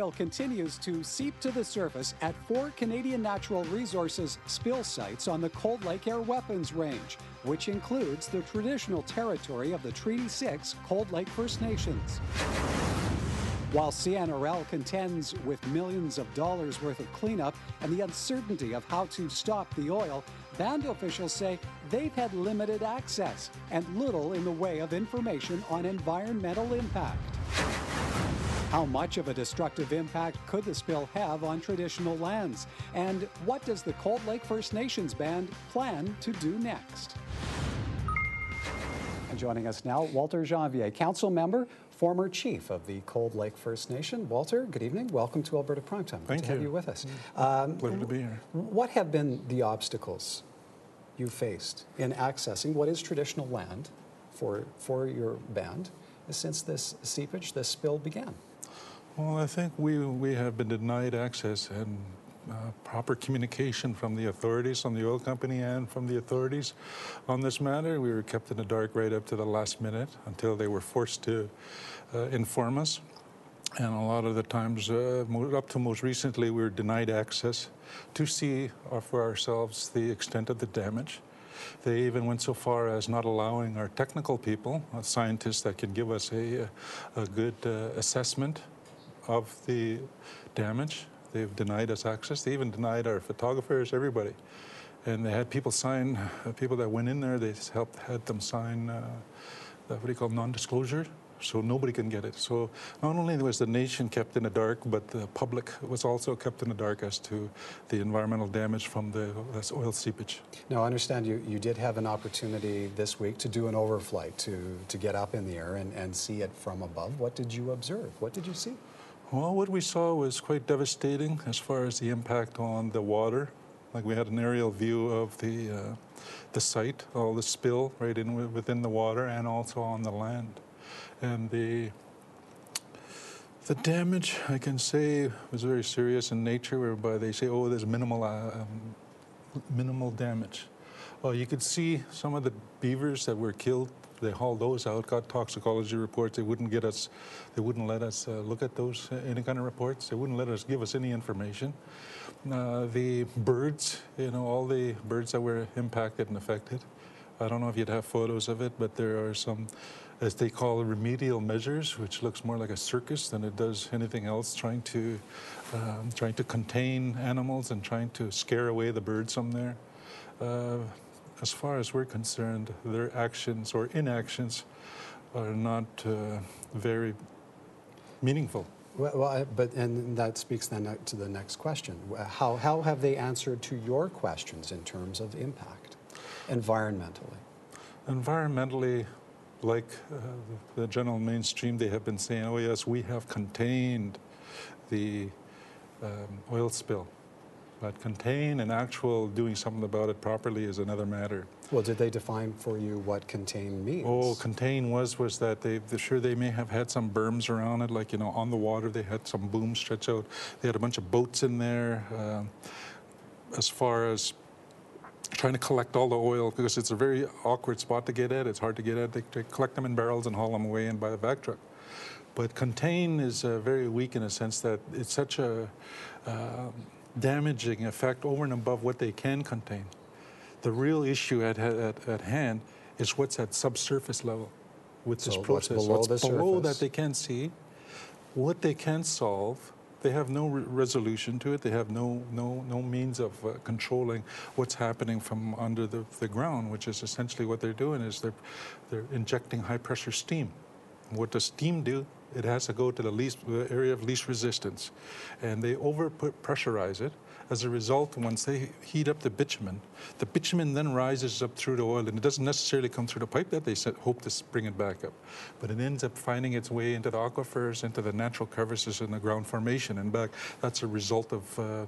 oil continues to seep to the surface at 4 Canadian Natural Resources spill sites on the Cold Lake Air Weapons Range, which includes the traditional territory of the Treaty 6 Cold Lake First Nations. While CNRL contends with millions of dollars worth of cleanup and the uncertainty of how to stop the oil, band officials say they've had limited access and little in the way of information on environmental impact. How much of a destructive impact could the spill have on traditional lands? And what does the Cold Lake First Nations Band plan to do next? And joining us now, Walter Janvier, council member, former chief of the Cold Lake First Nation. Walter, good evening. Welcome to Alberta Primetime. Good to have you with us. Pleasure to be here. What have been the obstacles you faced in accessing what is traditional land for your band since this seepage, this spill began? Well, I think we have been denied access and proper communication from the authorities, from the oil company and from the authorities on this matter. We were kept in the dark right up to the last minute until they were forced to inform us. And a lot of the times, up to most recently, we were denied access to see for ourselves the extent of the damage. They even went so far as not allowing our technical people, scientists that can give us a good assessment of the damage. They've denied us access. They even denied our photographers, everybody. And they had people sign, people that went in there, they had them sign, what do you call, non-disclosure, so nobody can get it. So not only was the nation kept in the dark, but the public was also kept in the dark as to the environmental damage from this oil seepage. Now, I understand you did have an opportunity this week to do an overflight, to get up in the air and see it from above. What did you observe? What did you see? Well, what we saw was quite devastating as far as the impact on the water. Like we had an aerial view of the site, all the spill right within the water and also on the land. And the damage, I can say, was very serious in nature, whereby they say, oh, there's minimal damage. Well, you could see some of the beavers that were killed. They hauled those out, got toxicology reports. They wouldn't let us look at those, any kind of reports. They wouldn't let us give us any information. The birds, all the birds that were impacted and affected. I don't know if you'd have photos of it, but there are some, as they call it, remedial measures, which looks more like a circus than it does anything else, trying to contain animals and trying to scare away the birds from there. As far as we're concerned, their actions or inactions are not very meaningful. And that speaks then to the next question. How have they answered to your questions in terms of impact, environmentally? Environmentally, like the general mainstream, they have been saying, oh yes, we have contained the oil spill. But contain and actual doing something about it properly is another matter. Well, did they define for you what contain means? Oh, contain was that they may have had some berms around it, like, on the water they had some booms stretched out. They had a bunch of boats in there. As far as trying to collect all the oil, because it's a very awkward spot to get at. It's hard to get at. They collect them in barrels and haul them away in by the back truck. But contain is very weak in a sense that it's such a damaging effect over and above what they can contain. The real issue at hand is what's at subsurface level with this process. What's below that they can see, what they can solve. They have no resolution to it. They have no means of controlling what's happening from under the ground, which is essentially what they're doing is they're injecting high pressure steam. What does steam do? It has to go to the area of least resistance. And they over-pressurize it. As a result, once they heat up the bitumen then rises up through the oil, and it doesn't necessarily come through the pipe that they hope to bring it back up. But it ends up finding its way into the aquifers, into the natural crevices in the ground formation and back. That's a result of oil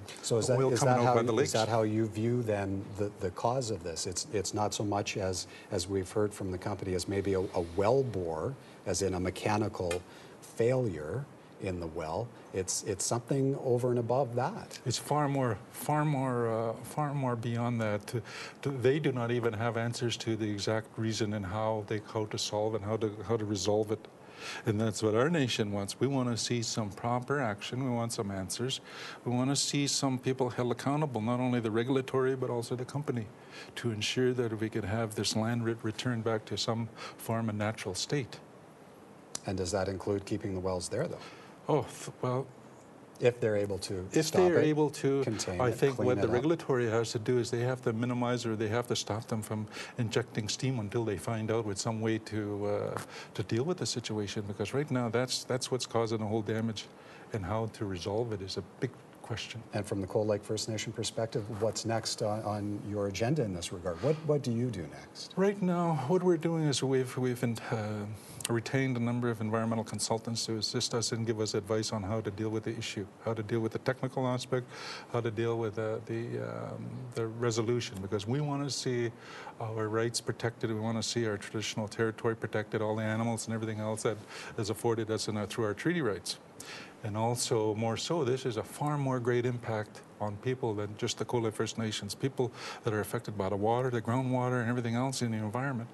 coming out by the lakes. Is that how you view then the cause of this? It's not so much as we've heard from the company as maybe a well bore, as in a mechanical failure in the well. It's something over and above that. It's far more beyond that. They do not even have answers to the exact reason and how to solve and how to resolve it. And that's what our nation wants. We want to see some proper action. We want some answers. We want to see some people held accountable, not only the regulatory, but also the company, to ensure that we could have this land returned back to some form of natural state. And does that include keeping the wells there, though? Oh, well, if they're able to if stop they are it, able to, contain I it, think clean what it the up. regulatory has to do is they have to minimize, or they have to stop them from injecting steam until they find out with some way to deal with the situation. Because right now, that's what's causing the whole damage, and how to resolve it is a big question. And from the Cold Lake First Nation perspective, what's next on your agenda in this regard? What do you do next? Right now, what we're doing is we've retained a number of environmental consultants to assist us and give us advice on how to deal with the issue, how to deal with the technical aspect, how to deal with the resolution, because we want to see our rights protected. We want to see our traditional territory protected, all the animals and everything else that is afforded us through our treaty rights. And also, more so, this is a far more great impact on people than just the Cold Lake First Nations, people that are affected by the water, the groundwater, and everything else in the environment.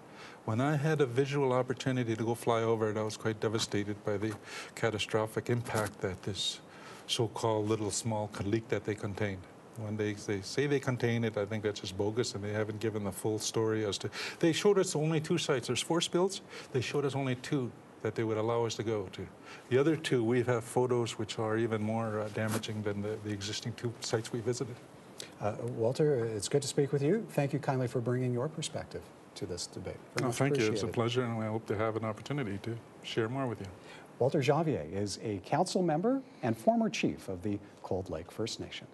When I had a visual opportunity to go fly over it, I was quite devastated by the catastrophic impact that this so-called little small leak that they contained. When they say they contain it, I think that's just bogus, and they haven't given the full story as to... They showed us only 2 sites. There's 4 spills. They showed us only 2 that they would allow us to go to. The other 2, we have photos which are even more damaging than the existing 2 sites we visited. Walter, it's good to speak with you. Thank you kindly for bringing your perspective to this debate. Thank you. It's a pleasure, and I hope to have an opportunity to share more with you. Walter Janvier is a council member and former chief of the Cold Lake First Nation.